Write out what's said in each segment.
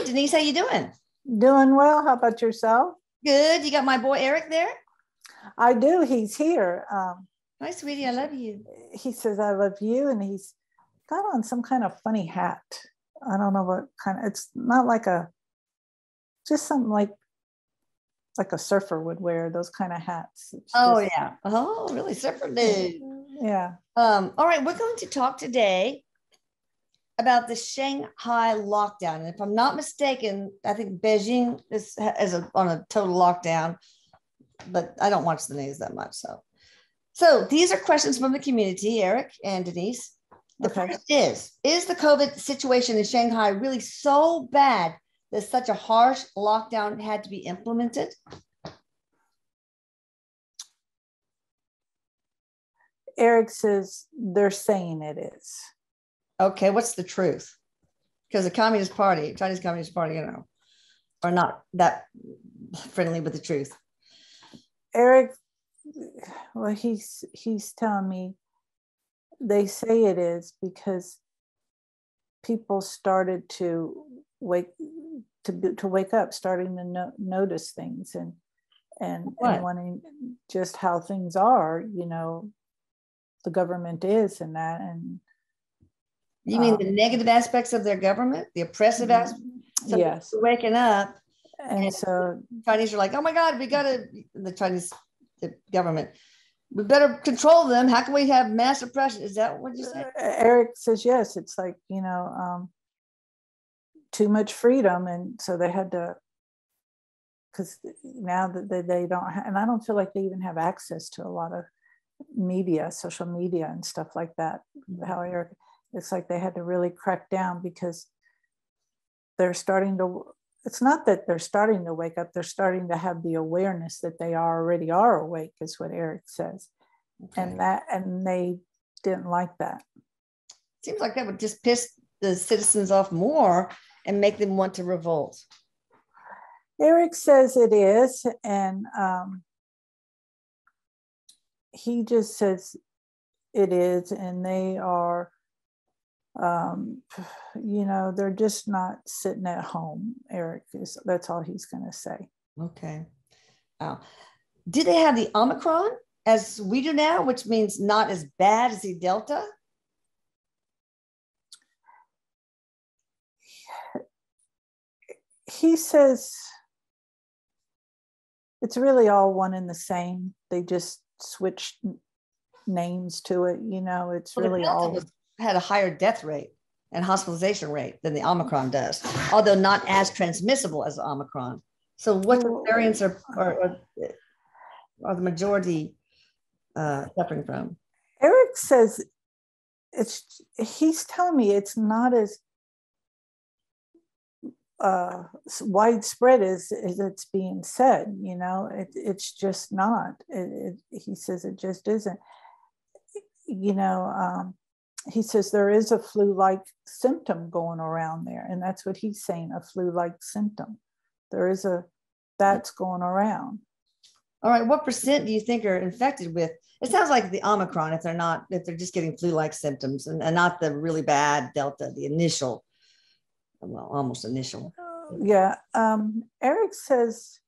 Hi, Denise. How you doing? Doing well. How about yourself? Good. You got my boy Erik there? I do. He's here. Hi, sweetie. I love you. He says, I love you. And he's got on some kind of funny hat. I don't know what kind of, it's not like just something like a surfer would wear, those kind of hats. Oh, yeah. Oh, really? Surfer dude. Yeah. All right. We're going to talk today about the Shanghai lockdown. And if I'm not mistaken, I think Beijing is on a total lockdown, but I don't watch the news that much. So these are questions from the community, Erik and Denise. The first is the COVID situation in Shanghai really so bad that such a harsh lockdown had to be implemented? Erik says they're saying it is. Okay, what's the truth? Because the Chinese Communist Party, are not that friendly with the truth. Erik, well, he's telling me they say it is because people started to wake up, starting to notice things and wanting just how things are, the government is and that. And you mean the negative aspects of their government, the oppressive aspects? So yes. Waking up. And so Chinese are like, oh my God, the Chinese government, we better control them. How can we have mass oppression? Is that what you said? Erik says, yes, it's like, too much freedom. And so they had to, because now that they don't have, and I don't feel like they even have access to a lot of media, social media and stuff like that. How Erik, it's like they had to really crack down because they're starting to, it's not that they're starting to wake up, they're starting to have the awareness that they already are awake, is what Erik says. Okay. And they didn't like that. Seems like that would just piss the citizens off more and make them want to revolt. Erik says it is, and he just says it is, and they are, they're just not sitting at home. Erik is, that's all he's going to say. Okay. Do they have the Omicron as we do now, which means not as bad as the Delta? He says it's really all one and the same. They just switched names to it. It's really all had a higher death rate and hospitalization rate than the Omicron does, although not as transmissible as the Omicron. So what variants are the majority suffering from? Erik says he's telling me it's not as widespread as it's being said. It's just not. He says it just isn't. He says there is a flu-like symptom going around there, and that's what he's saying, a flu-like symptom. That's going around. All right, what percent do you think are infected with? It sounds like the Omicron, if they're just getting flu-like symptoms and not the really bad Delta, the initial, well, almost initial. Yeah. Erik says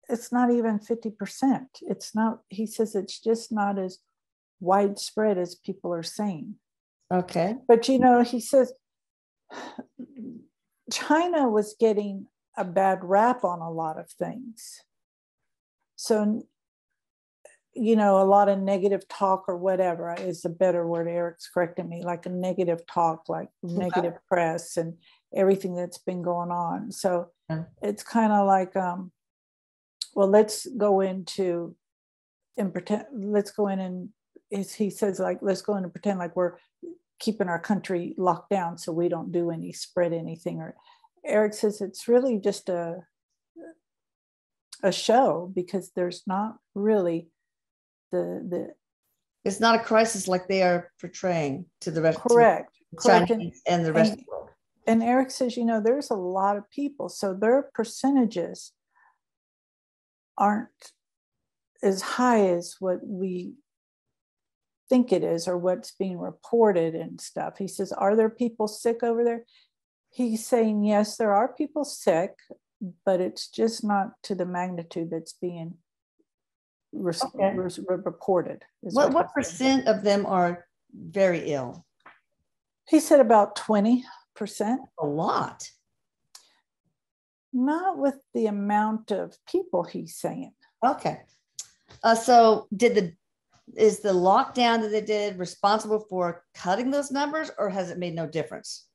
it's not even 50%. It's not, he says it's just not as widespread as people are saying. Okay. But, he says China was getting a bad rap on a lot of things. So, a lot of negative talk or whatever is a better word. Erik's correcting me, like a negative talk, like negative press and everything that's been going on. So it's kind of like, let's go in and he says, like, let's go in and pretend like we're keeping our country locked down so we don't spread anything. Or Erik says it's really just a show, because there's not really it's not a crisis like they are portraying to the rest. Correct. Chinese and the rest of the world. And Erik says, there's a lot of people, so their percentages aren't as high as what we think it is or what's being reported and stuff. He says, are there people sick over there? He's saying, yes, there are people sick, but it's just not to the magnitude that's being reported. What percent of them are very ill? He said about 20%. A lot. Not with the amount of people he's saying. Okay. So is the lockdown that they did responsible for cutting those numbers, or has it made no difference?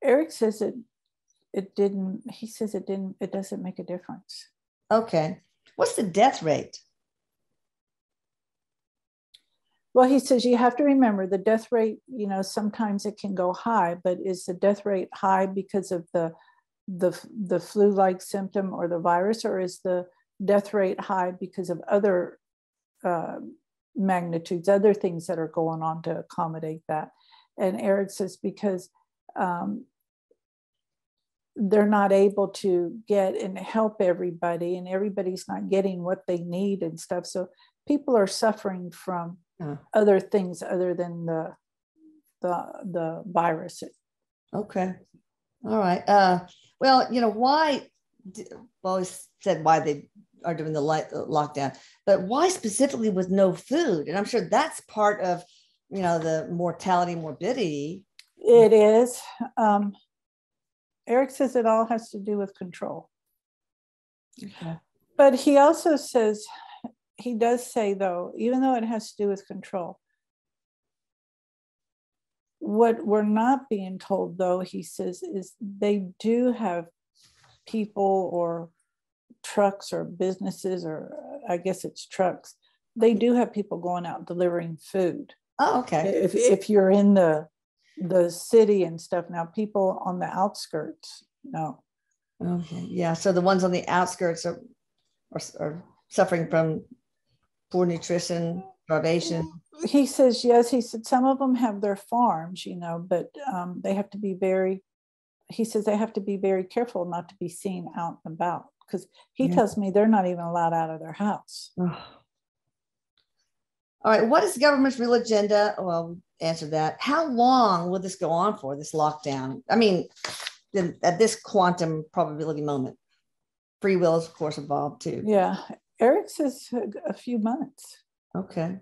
Erik says it didn't. He says it didn't. It doesn't make a difference. Okay. What's the death rate? Well, he says you have to remember the death rate, sometimes it can go high, but is the death rate high because of the flu-like symptom or the virus, or is the death rate high because of other magnitudes, other things that are going on to accommodate that? And Erik says because they're not able to get and help everybody, and everybody's not getting what they need and stuff. So people are suffering from other things other than the virus. Okay. All right. Well, why, always said why they are doing the lockdown, but why specifically with no food? And I'm sure that's part of, the mortality, morbidity. It is. Erik says it all has to do with control. Okay. But he also says, he does say, though, even though it has to do with control, what we're not being told, though, he says, is they do have people or trucks or businesses, or I guess it's trucks. They do have people going out delivering food. Oh, okay. If you're in the city and stuff. Now, people on the outskirts, no. Okay. Yeah. So the ones on the outskirts are suffering from poor nutrition, starvation. He says, yes, he said some of them have their farms, but they have to be he says they have to be very careful not to be seen out and about, because he tells me they're not even allowed out of their house. Oh. All right. What is the government's real agenda? Well, answer that. How long will this go on for, this lockdown? I mean, at this quantum probability moment, free will is, of course, involved too. Yeah. Erik says a few months. Okay.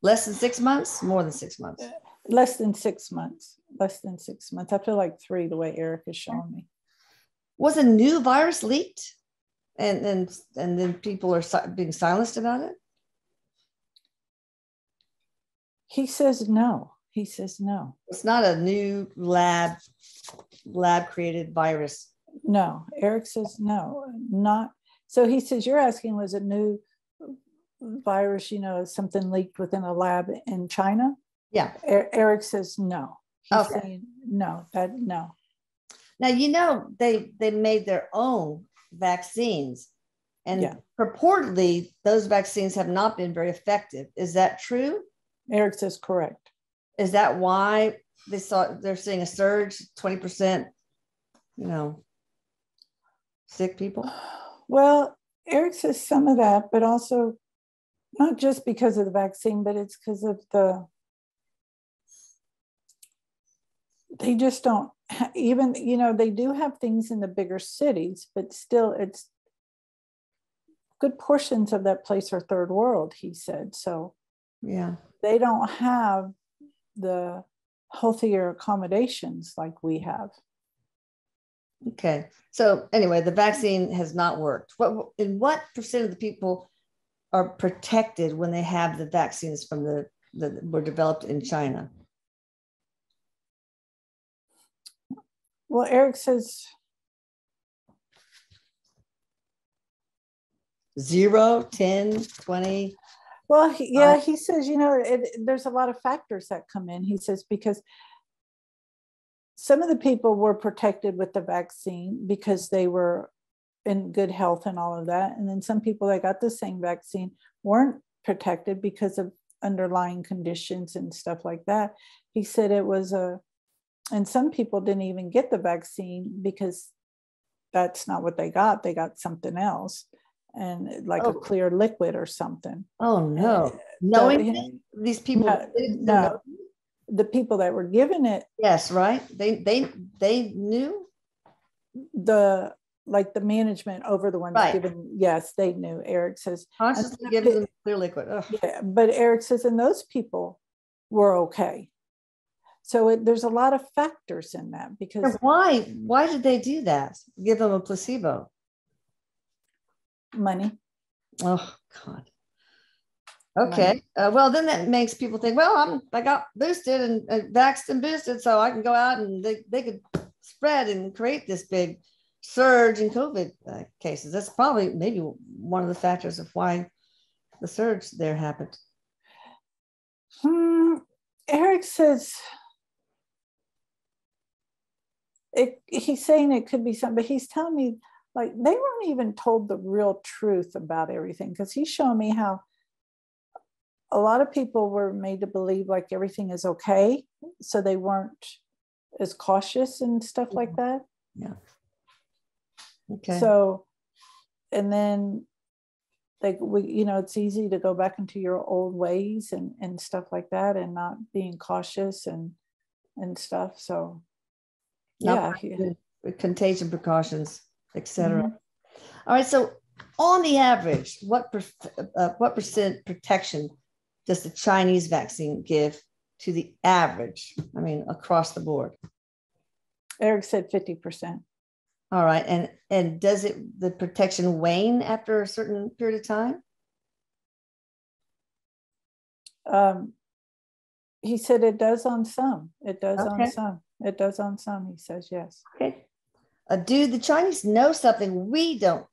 Less than 6 months? More than 6 months? Less than 6 months. Less than 6 months. I feel like 3, the way Erik is showing me. Was a new virus leaked? And then people are being silenced about it? He says no. He says no. It's not a new lab created virus. No. Erik says no. Not. So he says, you're asking, was a new virus, something leaked within a lab in China? Yeah. Erik says no. He's okay. saying no. No. Now, they made their own vaccines, and purportedly those vaccines have not been very effective. Is that true? Erik says correct. Is that why they're seeing a surge, 20%, sick people? Well, Erik says some of that, but also not just because of the vaccine, but it's because of they just don't even, they do have things in the bigger cities, but still it's good portions of that place are third world, he said. So yeah, they don't have the healthier accommodations like we have. Okay. So anyway, the vaccine has not worked. What percent of the people are protected when they have the vaccines from that were developed in China? Well, Erik says 0, 10, 20. Well, he says, there's a lot of factors that come in. He says, because some of the people were protected with the vaccine because they were in good health and all of that. And then some people that got the same vaccine weren't protected because of underlying conditions and stuff like that. He said it was and some people didn't even get the vaccine because that's not what they got. They got something else, and like a clear liquid or something. Oh no. Knowing these people? No. the people that were given it. Yes, right. They knew. The management over the ones Right. given, yes, they knew. Erik says Consciously giving them clear liquid. Ugh. Yeah, but Erik says, and those people were okay. So there's a lot of factors in that, because And why did they do that? Give them a placebo? money. Oh God. Okay. Well, then that makes people think, well, I got boosted and vaxxed and boosted, so I can go out and they could spread and create this big surge in COVID cases. That's probably maybe one of the factors of why the surge there happened. Erik says he's saying it could be something, but he's telling me like they weren't even told the real truth about everything, because he's showing me how a lot of people were made to believe like everything is okay, so they weren't as cautious and stuff like that. Yeah. Okay. So, and then like it's easy to go back into your old ways and stuff like that, and not being cautious and stuff. So, yeah, contagion precautions, etc. All right. So, on the average, what percent protection does the Chinese vaccine give to the average? I mean, across the board. Erik said 50%. All right. And does the protection wane after a certain period of time? He said it does on some. It does Okay. on some. It does on some, he says, yes. Okay. Do the Chinese know something we don't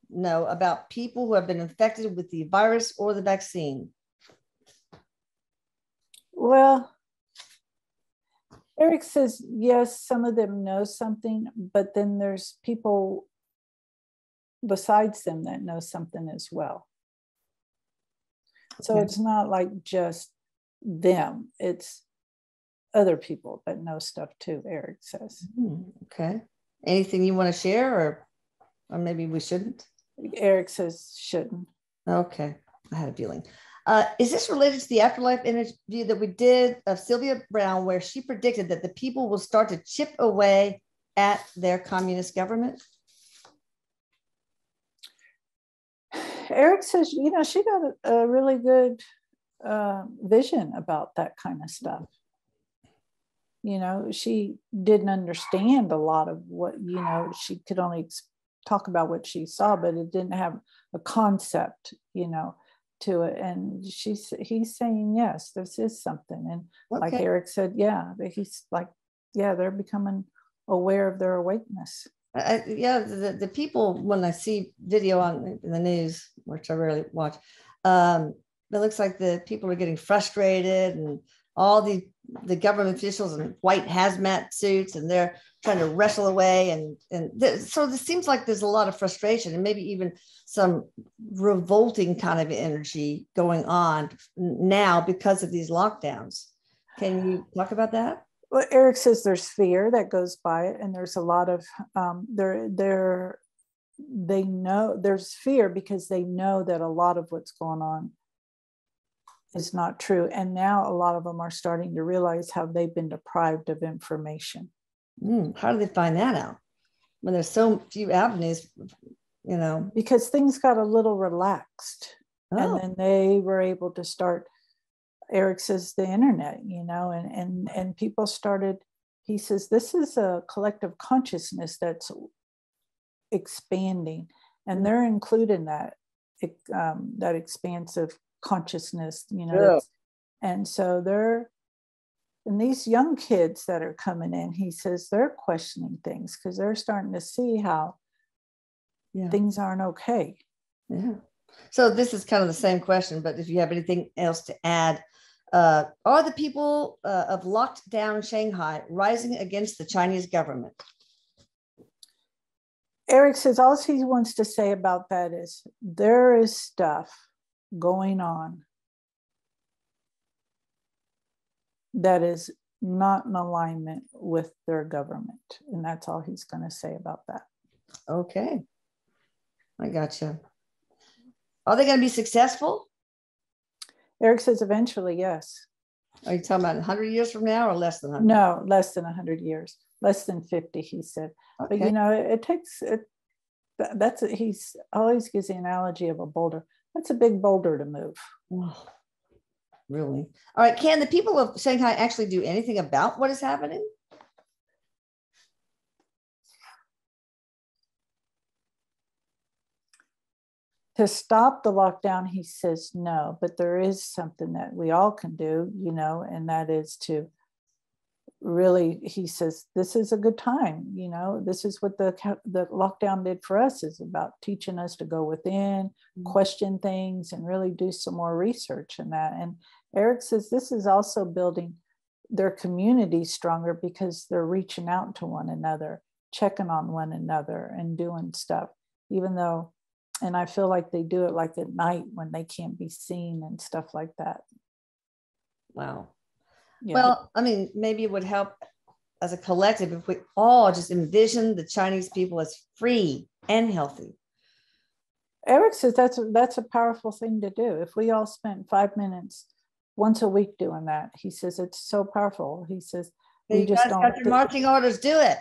know about people who have been infected with the virus or the vaccine? Well, Erik says, yes, some of them know something, but then there's people besides them that know something as well. So it's not like just them, it's other people that know stuff too, Erik says. Okay. Anything you want to share, or maybe we shouldn't? Erik says shouldn't. Okay. I had a feeling. Is this related to the afterlife interview that we did of Sylvia Brown, where she predicted that the people will start to chip away at their communist government? Erik says, she got a really good vision about that kind of stuff. She didn't understand a lot of what, she could only talk about what she saw, but it didn't have a concept, to it. And he's saying, yes, this is something. And like Erik said, he's like, they're becoming aware of their awakeness. The people, when I see video on the news, which I rarely watch, it looks like the people are getting frustrated, and all the government officials in white hazmat suits, and they're trying to wrestle away. So this seems like there's a lot of frustration, and maybe even some revolting kind of energy going on now because of these lockdowns. Can you talk about that? Well, Erik says there's fear that goes by it, and there's a lot of they know there's fear because they know that a lot of what's going on is not true. And now a lot of them are starting to realize how they've been deprived of information. How do they find that out when there's so few avenues, Because things got a little relaxed. And then they were able to start, Erik says, the internet, and people started, he says, this is a collective consciousness that's expanding, and they're including that expansive consciousness, and so and these young kids that are coming in, he says, they're questioning things because they're starting to see how things aren't okay. Yeah. So this is kind of the same question, but if you have anything else to add, are the people of locked down Shanghai rising against the Chinese government? Erik says all he wants to say about that is there is stuff going on that is not in alignment with their government. And that's all he's going to say about that. Okay. I gotcha. Are they going to be successful? Erik says eventually, yes. Are you talking about 100 years from now or less than 100? No, less than 100 years, less than 50, he said. Okay. But, it takes, he always gives the analogy of a boulder. That's a big boulder to move. Oh, really? All right. Can the people of Shanghai actually do anything about what is happening? To stop the lockdown, he says no, but there is something that we all can do, and that is to really, he says, this is a good time, this is what the lockdown did for us, is about teaching us to go within, question things, and really do some more research in that. And Erik says this is also building their community stronger because they're reaching out to one another, checking on one another and doing stuff, even though, and I feel like they do it like at night when they can't be seen and stuff like that. Wow. Yeah. Well, I mean, maybe it would help as a collective if we all just envision the Chinese people as free and healthy. Erik says that's a powerful thing to do. If we all spent 5 minutes once a week doing that, he says it's so powerful. He says we just don't. Got your marching orders, do it.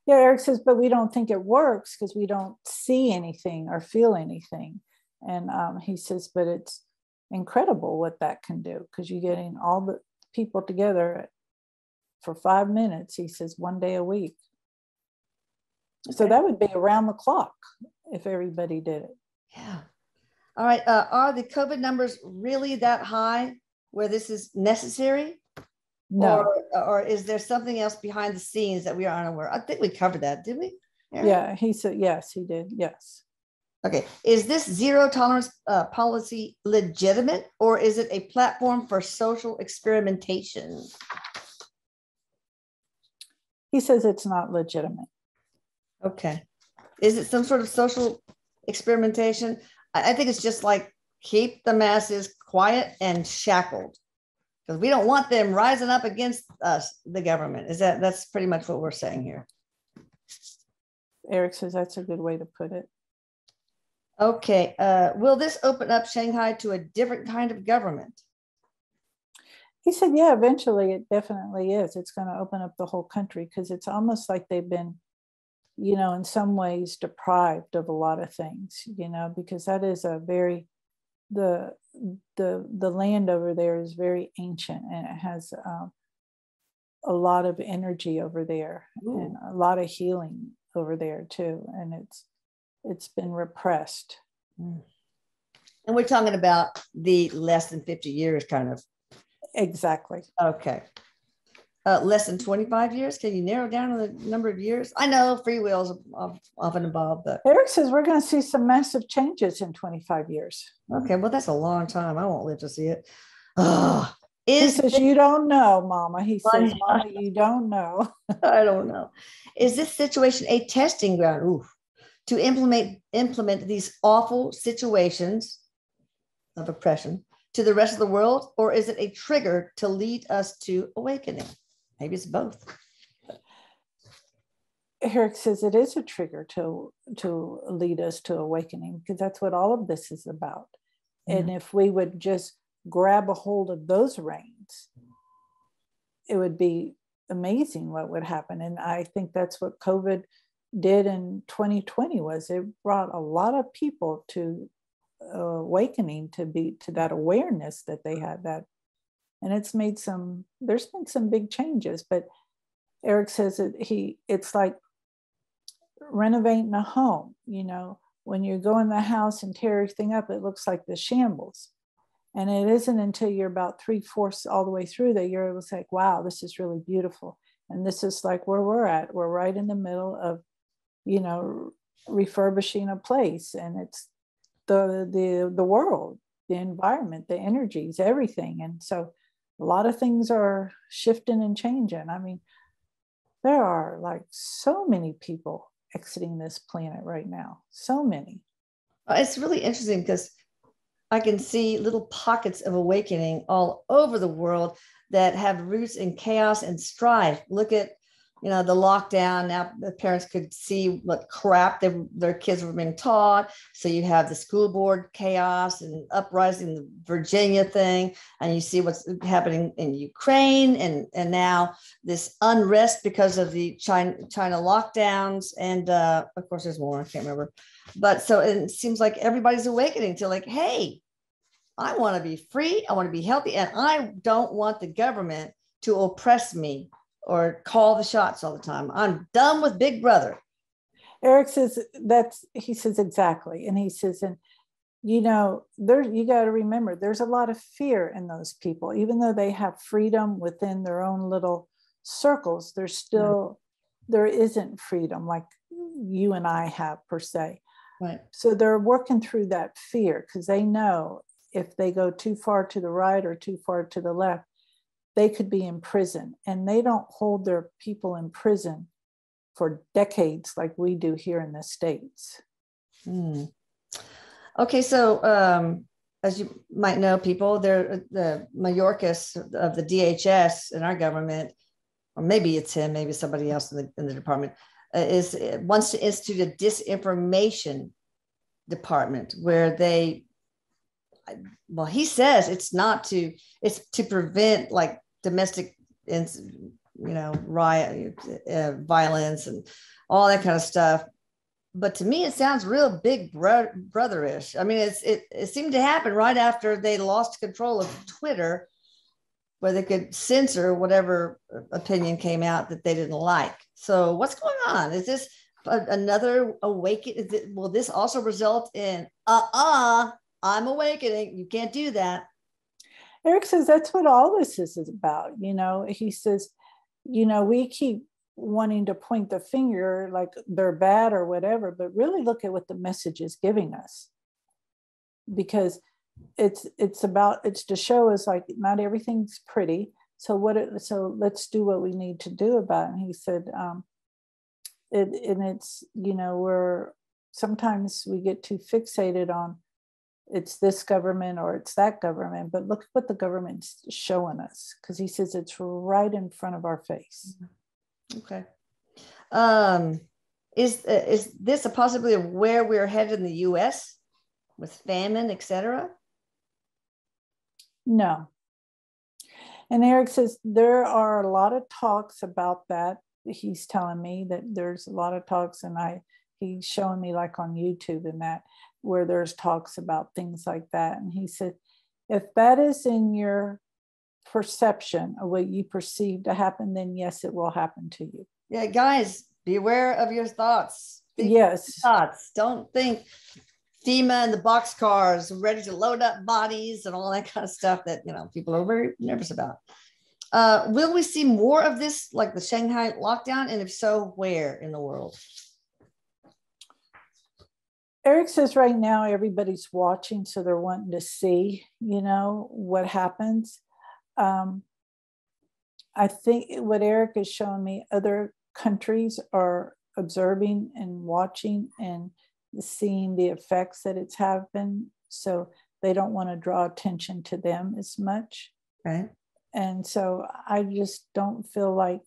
Yeah, Erik says, but we don't think it works because we don't see anything or feel anything. And he says, but it's incredible what that can do because you're getting all the people together for 5 minutes, he says, 1 day a week. Okay. So that would be around the clock if everybody did it. Yeah. All right. Are the COVID numbers really that high where this is necessary? No. Or is there something else behind the scenes that we are unaware? I think we covered that, did we? Yeah, he said, yes, he did. Yes. Okay. Is this zero tolerance policy legitimate, or is it a platform for social experimentation? He says it's not legitimate. Okay. Is it some sort of social experimentation? I think it's just like keep the masses quiet and shackled, because we don't want them rising up against us, the government. That's pretty much what we're saying here. Erik says that's a good way to put it. Okay. Will this open up Shanghai to a different kind of government? He said, yeah, eventually it definitely is. It's going to open up the whole country because it's almost like they've been, in some ways deprived of a lot of things, because that is a very, the land over there is very ancient and it has a lot of energy over there. Ooh. And a lot of healing over there too. And it's been repressed. And we're talking about the less than 50 years kind of. Exactly. Okay. Less than 25 years? Can you narrow down the number of years? I know free will is often involved, but Erik says we're going to see some massive changes in 25 years. Okay, well, that's a long time. I won't live to see it. He says, you don't know, Mama. He says, Mama, you don't know. I don't know. Is this situation a testing ground to implement these awful situations of oppression to the rest of the world, or is it a trigger to lead us to awakening? Maybe it's both. Erik says it is a trigger to lead us to awakening, because that's what all of this is about. Mm-hmm. And if we would just grab a hold of those reins, it would be amazing what would happen. And I think that's what COVID did in 2020 was it brought a lot of people to awakening, to that awareness that they had that. And there's been some big changes, but Erik says it's like renovating a home. When you go in the house and tear everything up, it looks like the shambles. And it isn't until you're about 3/4 all the way through that you're able to say, wow, this is really beautiful. And this is like where we're at. We're right in the middle of, refurbishing a place. And it's the world, the environment, the energies, everything. And so a lot of things are shifting and changing. I mean, there are like so many people exiting this planet right now. So many. It's really interesting because I can see little pockets of awakening all over the world that have roots in chaos and strife. Look at the lockdown. Now the parents could see what crap their kids were being taught. So you have the school board chaos and uprising, the Virginia thing, and you see what's happening in Ukraine, and now this unrest because of the China lockdowns. And of course, there's more. I can't remember. But so it seems like everybody's awakening to like, hey, I want to be free. I want to be healthy. And I don't want the government to oppress me or call the shots all the time. I'm done with Big Brother. Erik says he says exactly. And he says, and you got to remember, there's a lot of fear in those people, even though they have freedom within their own little circles, there isn't freedom like you and I have per se. Right. So they're working through that fear because they know if they go too far to the right or too far to the left, they could be in prison, and they don't hold their people in prison for decades like we do here in the States. Okay, so as you might know, people, they're the Mayorkas of the DHS in our government, or maybe it's him, maybe somebody else in the department, wants to institute a disinformation department where he says it's to prevent like domestic, riot, violence and all that kind of stuff. But to me, it sounds real Big Brother-ish. I mean, it seemed to happen right after they lost control of Twitter, where they could censor whatever opinion came out that they didn't like. So what's going on? Is this another awakening? Will this also result in, I'm awakening, you can't do that? Erik says that's what all this is about. He says, we keep wanting to point the finger like they're bad or whatever, but really look at what the message is giving us. Because it's to show us like not everything's pretty. So let's do what we need to do about it. And he said, we're sometimes we get too fixated on it's this government or it's that government, but look at what the government's showing us, because he says it's right in front of our face. Okay. Is this a possibility of where we're headed in the U.S. with famine, etc.? No. And Erik says there are a lot of talks about that. He's telling me that there's a lot of talks, and he's showing me like on YouTube and that, where there's talks about things like that. And he said, if that is in your perception of what you perceive to happen, then yes, it will happen to you. Yeah, guys, beware of your thoughts. Yes. Thoughts. Don't think FEMA and the boxcars ready to load up bodies and all that kind of stuff that, people are very nervous about. Will we see more of this, like the Shanghai lockdown? And if so, where in the world? Erik says right now everybody's watching, so they're wanting to see, what happens. I think what Erik is showing me, other countries are observing and watching and seeing the effects that it's having. So they don't want to draw attention to them as much. Right. And so I just don't feel like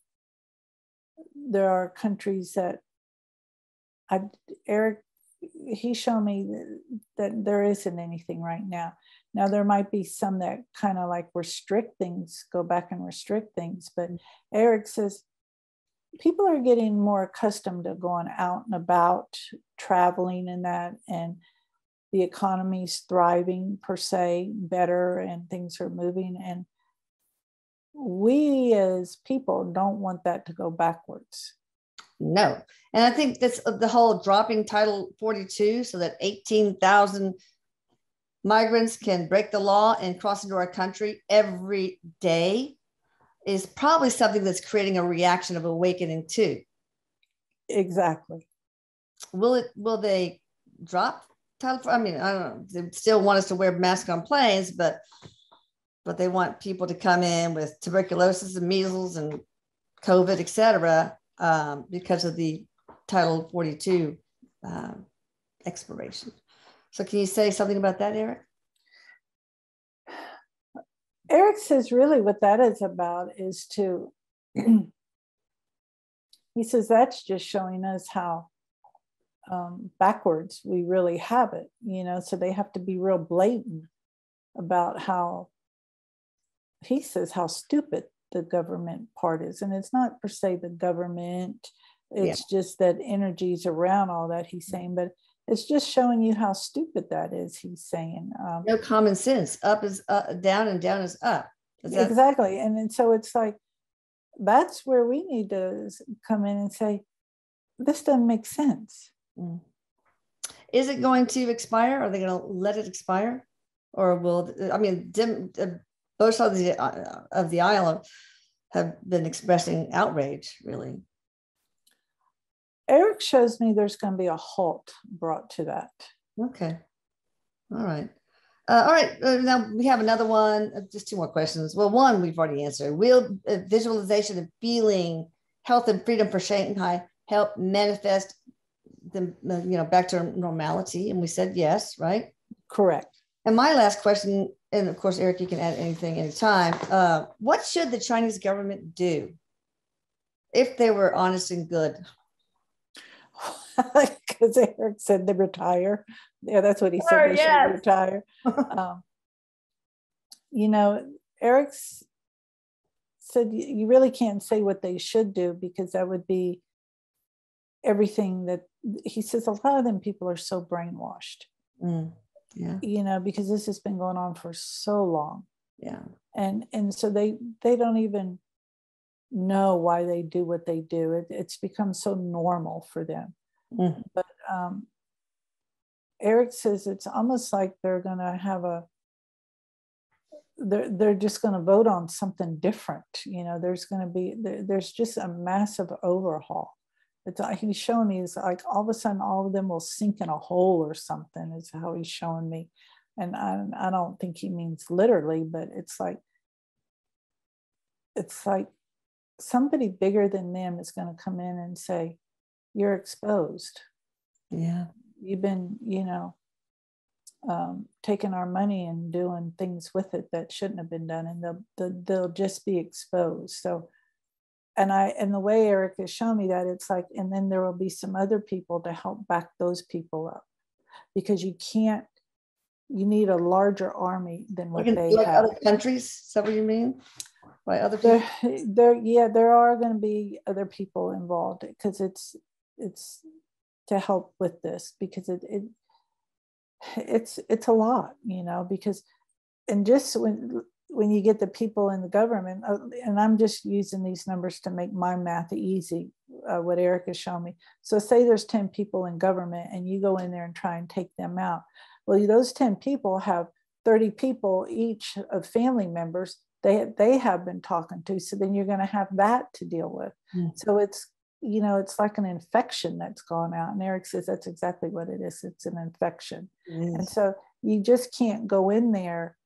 there are countries that Erik, he showed me that there isn't anything right now. Now, there might be some that kind of like restrict things, go back and restrict things. But Erik says people are getting more accustomed to going out and about, traveling and that, and the economy's thriving per se better and things are moving. And we as people don't want that to go backwards. No. And I think that's the whole dropping Title 42 so that 18,000 migrants can break the law and cross into our country every day is probably something that's creating a reaction of awakening too. Exactly. Will they drop Title? I mean, I don't know. They still want us to wear masks on planes, but they want people to come in with tuberculosis and measles and COVID, et cetera, because of the Title 42 expiration. So can you say something about that, Erik? Erik says really what that is about is to he says that's just showing us how backwards we really have it, so they have to be real blatant about how, he says, how stupid the government part is. And it's not per se the government, it's just that energies around all that he's saying, but it's just showing you how stupid that is, he's saying. No common sense. Up is down and down is up. Exactly. And so it's like, that's where we need to come in and say, this doesn't make sense. Is it going to expire? Are they going to let it expire? Or will, both sides of the aisle have been expressing outrage, really. Erik shows me there's going to be a halt brought to that. Okay. All right. All right. Now we have another one. Just two more questions. Well, one we've already answered. Will visualization of feeling health and freedom for Shanghai help manifest them, back to normality? And we said yes, right? Correct. And my last question, and of course, Erik, you can add anything anytime. What should the Chinese government do if they were honest and good? Because Erik said to retire. Yeah, that's what he said. They should retire. Erik said you really can't say what they should do, because that would be everything that he says. A lot of them people are so brainwashed. Because this has been going on for so long. Yeah. And so they don't even know why they do what they do. It's become so normal for them. But Erik says it's almost like they're going to have they're just going to vote on something different. There's just a massive overhaul. He's showing me, it's like all of a sudden all of them will sink in a hole or something, is how he's showing me. And I don't think he means literally, but it's like somebody bigger than them is going to come in and say, you're exposed. Yeah. You've been, taking our money and doing things with it that shouldn't have been done, and they'll just be exposed. So, and the way Erik has shown me that, it's like, and then there will be some other people to help back those people up, because you need a larger army than what they have. Other countries, is that what you mean? By other people? There are going to be other people involved, because it's to help with this, because it's a lot, because, and just when you get the people in the government, and I'm just using these numbers to make my math easy, what Erik has shown me. So say there's 10 people in government and you go in there and try and take them out. Well, those 10 people have 30 people each of family members they have been talking to. So then you're going to have that to deal with. So it's like an infection that's gone out. And Erik says that's exactly what it is. It's an infection. And so you just can't go in there.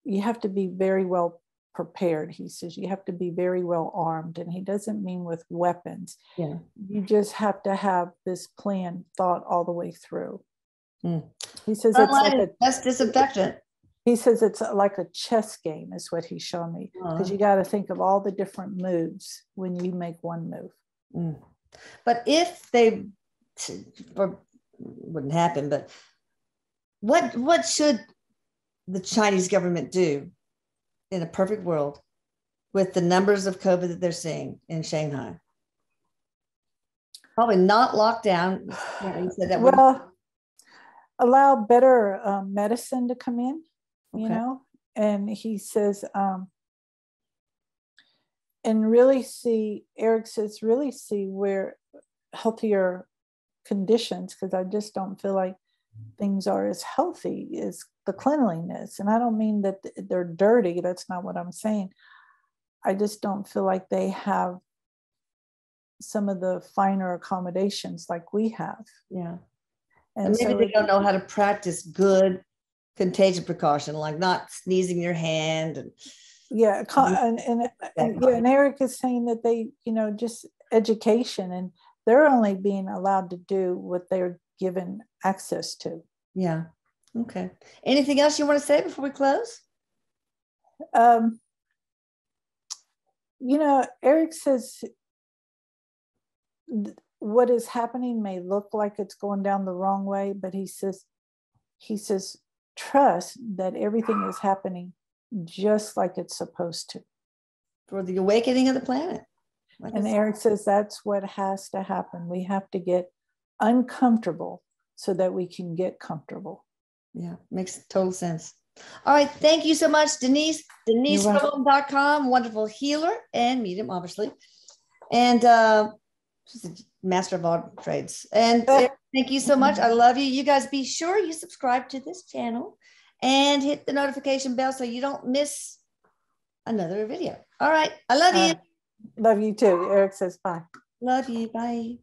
You have to be very well prepared. He says you have to be very well armed. And he doesn't mean with weapons. Yeah. You just have to have this plan thought all the way through. He says that's disinfectant. He says it's like a chess game, is what he's showing me. Because you got to think of all the different moves when you make one move. But if they, or wouldn't happen, but what should the Chinese government do in a perfect world with the numbers of COVID that they're seeing in Shanghai? Probably not locked down. You said that allow better medicine to come in, and he says, and really see, Erik says, really see where healthier conditions, because I just don't feel like things are as healthy as the cleanliness. And I don't mean that they're dirty. That's not what I'm saying. I just don't feel like they have some of the finer accommodations like we have. Yeah. And maybe they don't know how to practice good contagion precaution, like not sneezing your hand. And Erik is saying that they, just education, and they're only being allowed to do what they're given access to. Yeah. Okay. Anything else you want to say before we close? Erik says what is happening may look like it's going down the wrong way, but he says, trust that everything is happening just like it's supposed to. For the awakening of the planet. And Erik says that's what has to happen. We have to get uncomfortable so that we can get comfortable. Yeah, makes total sense. All right. Thank you so much, Denise. DeniseRome.com, wonderful healer and medium, obviously. And she's a master of all trades. And thank you so much. I love you. You guys be sure you subscribe to this channel and hit the notification bell so you don't miss another video. All right. I love you. Love you too. Erik says bye. Love you. Bye.